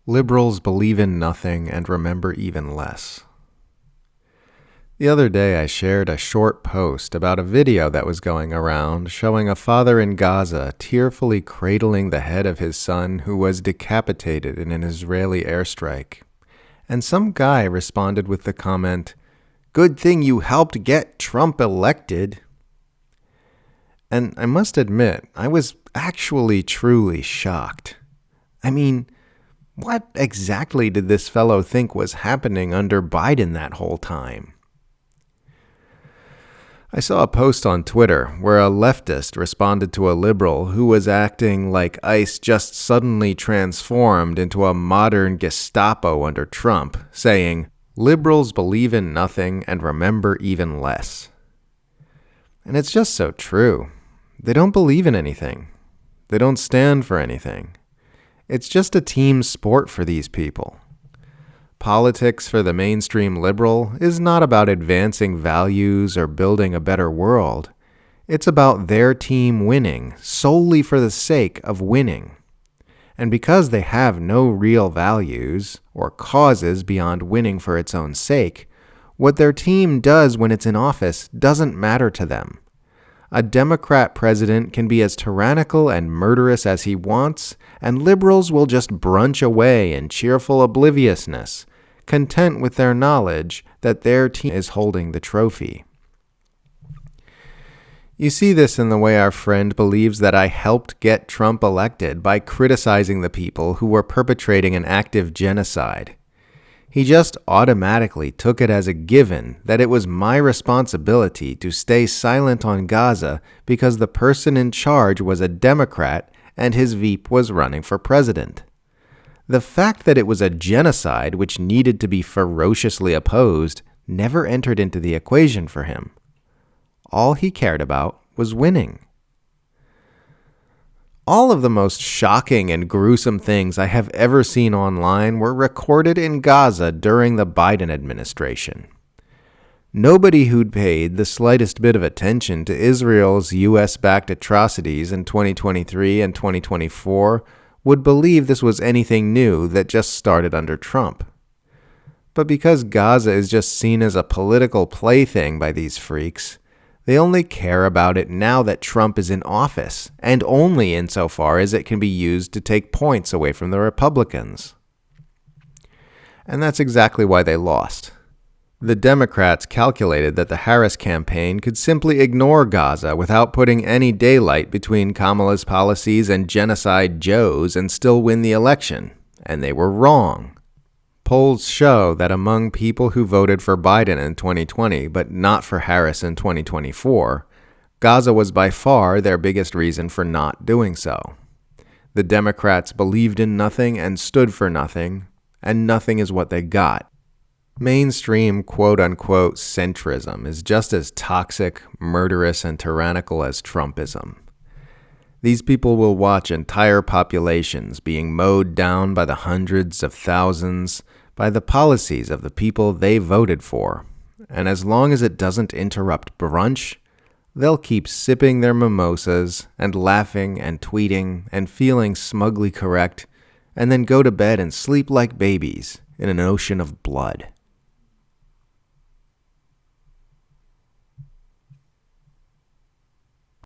Liberals believe in nothing and remember even less. The other day I shared a short post about a video that was going around showing a father in Gaza tearfully cradling the head of his son who was decapitated in an Israeli airstrike. And some guy responded with the comment, "Good thing you helped get Trump elected." And I must admit, I was actually truly shocked. I mean, what exactly did this fellow think was happening under Biden that whole time? I saw a post on Twitter where a leftist responded to a liberal who was acting like ICE just suddenly transformed into a modern Gestapo under Trump, saying, "Liberals believe in nothing and remember even less." And it's just so true. They don't believe in anything. They don't stand for anything. It's just a team sport for these people. Politics for the mainstream liberal is not about advancing values or building a better world. It's about their team winning solely for the sake of winning. And because they have no real values or causes beyond winning for its own sake, what their team does when it's in office doesn't matter to them. A Democrat president can be as tyrannical and murderous as he wants, and liberals will just brunch away in cheerful obliviousness, content with their knowledge that their team is holding the trophy. You see this in the way our friend believes that I helped get Trump elected by criticizing the people who were perpetrating an active genocide. He just automatically took it as a given that it was my responsibility to stay silent on Gaza because the person in charge was a Democrat and his VP was running for president. The fact that it was a genocide which needed to be ferociously opposed never entered into the equation for him. All he cared about was winning. All of the most shocking and gruesome things I have ever seen online were recorded in Gaza during the Biden administration. Nobody who'd paid the slightest bit of attention to Israel's U.S.-backed atrocities in 2023 and 2024 would believe this was anything new that just started under Trump. But because Gaza is just seen as a political plaything by these freaks, they only care about it now that Trump is in office, and only insofar as it can be used to take points away from the Republicans. And that's exactly why they lost. The Democrats calculated that the Harris campaign could simply ignore Gaza without putting any daylight between Kamala's policies and genocide Joe's and still win the election, and they were wrong. Polls show that among people who voted for Biden in 2020 but not for Harris in 2024, Gaza was by far their biggest reason for not doing so. The Democrats believed in nothing and stood for nothing, and nothing is what they got. Mainstream quote-unquote centrism is just as toxic, murderous, and tyrannical as Trumpism. These people will watch entire populations being mowed down by the hundreds of thousands by the policies of the people they voted for, and as long as it doesn't interrupt brunch, they'll keep sipping their mimosas and laughing and tweeting and feeling smugly correct, and then go to bed and sleep like babies in an ocean of blood.